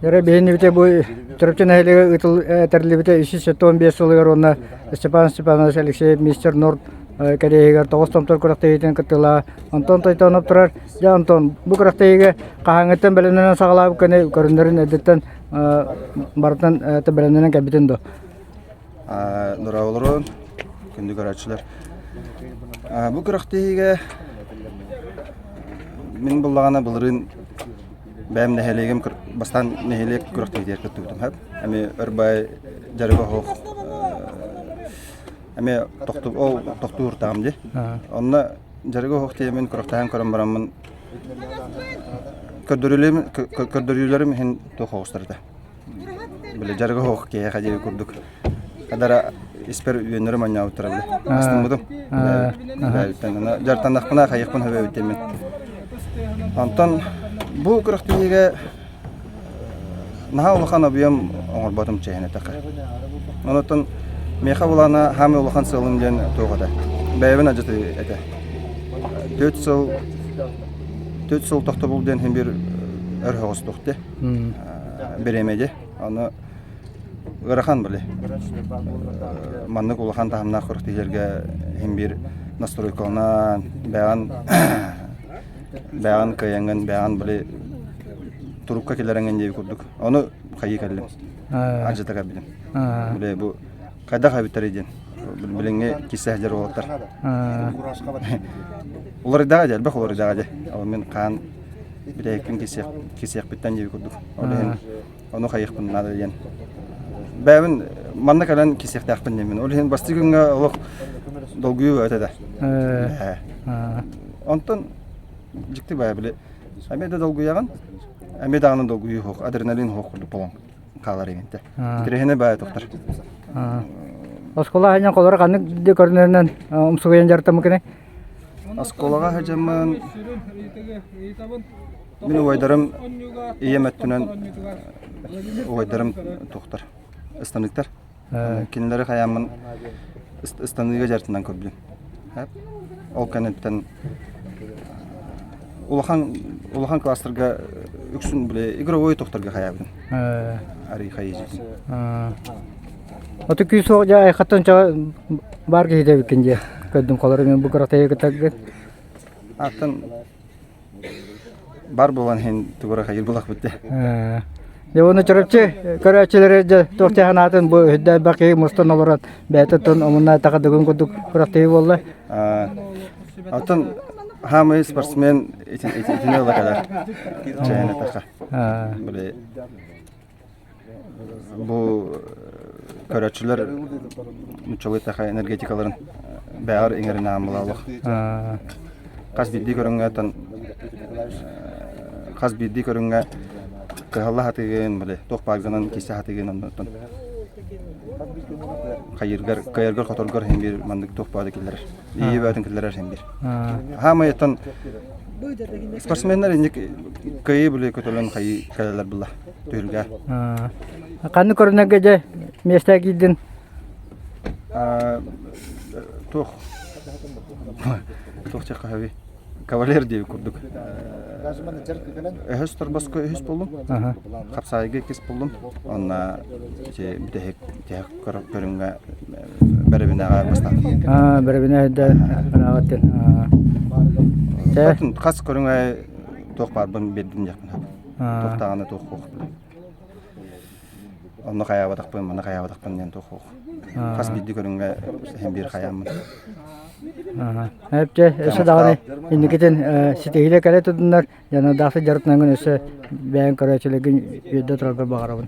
Yara bihin bite bu Türkçe nehirle ıtıl terli bite işi 15 yıllar ona Stepan Stepanovich Alexey Mister Nord kadehigar toğuz tomtor kurakta yiten kıtıla Anton toytan opturar ja Anton bu kurakta yige kahangeten belenen sağlayıp kene görünlerin edetten baratan belenen kabiten do. Nura olurun kündü göratçılar. Bu kurakta yige min bullağına bulurun benim neheleyim bastan neheleyip kurakta yiter kıtıktım hep. Ami örbay jarıga hoq Ame toktu urtamdı. Onda jarıga hoq temin kuraktahan koran baramın kördürülerim hen toqoğustardı. Böyle jarıga hoq keye hacı kurduk. Kadara isper yönlerim anya uturabdı. Astımdım. Jartan naqpına qayıqpın höbe ötemin. Anton bu kuraktiga naha ulaqan abiyam oңор batım çehine taqa. Ondan mexa bulana hamı ulaqan sığılım den toğada. Bəyəvin acıtı ete. 4 yıl toxta bulden hem bir örhöğüs toxtu. Beremedi. Onu ıraxan bile. Manlık ulaqan tahamna kuraktilerge hem bir настройкалынан бәян каянған бәян біле трубка келеренген деп көрдік. Оны қайы кәлім. Ажытаға білім. Біле бұл қайда қабиттар еден. Біленге кесі әжер олаттар. Олар идаға дәл, бәқ олар идаға дәл. Мен қан біле екін кесі әқбеттен деп көрдік. Оны қайықпын нады ден. Бәйін манна кәлін кесі әқпін демен. Ол басты күнге олық долгую өтеді. Онтан жікті бәй біле. Әмеді долгуяған, әмеді ағының долгую хоқ, адреналин хоқ құрды болың қалар егенде. Тірехіне бәй тоқтар. Оскола хәйнен қолары қанық де көрінерінен ұмсығайын жарты мүкіне? Осколаға хәжемін мен ойдарым иеметтінен ойдарым тоқтар. Ыстанықтар. Кенелері қаямын ыстаныға жартынан көрбілім. Ол кәнеттен улахан кластырға үксін біле игровой тоқтарға қаябын. Әрі қайы жетін. Оты күй соқ жа айқаттан бар кейде бікенде көддің қолары мен бұл қырақта егітәгін? Аттан бар болған хен түгіра қайыр бұлақ бітті. Оны чырыпчы көрәчілері тоқты ханатын бұл үдді бәқи мұстан оларат бәйті тұн омына тақадығын көдік қырақтайы болды. Аттан хамы спортсмен етіне ола қадар жайына тақа. Бұл көрәчілер мүчілі тақа энергетикаларын бәғар еңеріне амылалық. Қаз бидді көрінге Кыһалла хатыгын биле, тох багынан кисе хатыгын оннотон. Кайыргар хоторгар hem bir mandık тох бады келер. İyi батын келер hem bir. Хамаятан спортсменнер инде кайы биле көтөлөн кайы келер булла. Төлгә. Канны көрнәгә дә местә кидин. Тох чакави. Кавалер дип күрдүк. Höz торбаска höz булдым. Капсайга кес булдым. Онна битек көрөнгө беребинага бастап. Беребине дә анагатын. Татын кас көрөнгө ток бар бун бердим жакын. Токтаганы ток кок. Онна каябадакпын, мана каябадакпын ден ток кок. Кас бидди көрөнгө hem bir каямын. Hepçe ese dağını indiketen siteyle kale tudunlar yana dağsı jarıtnangan ese beyan körəçiligin yeddə turarga bağırabın.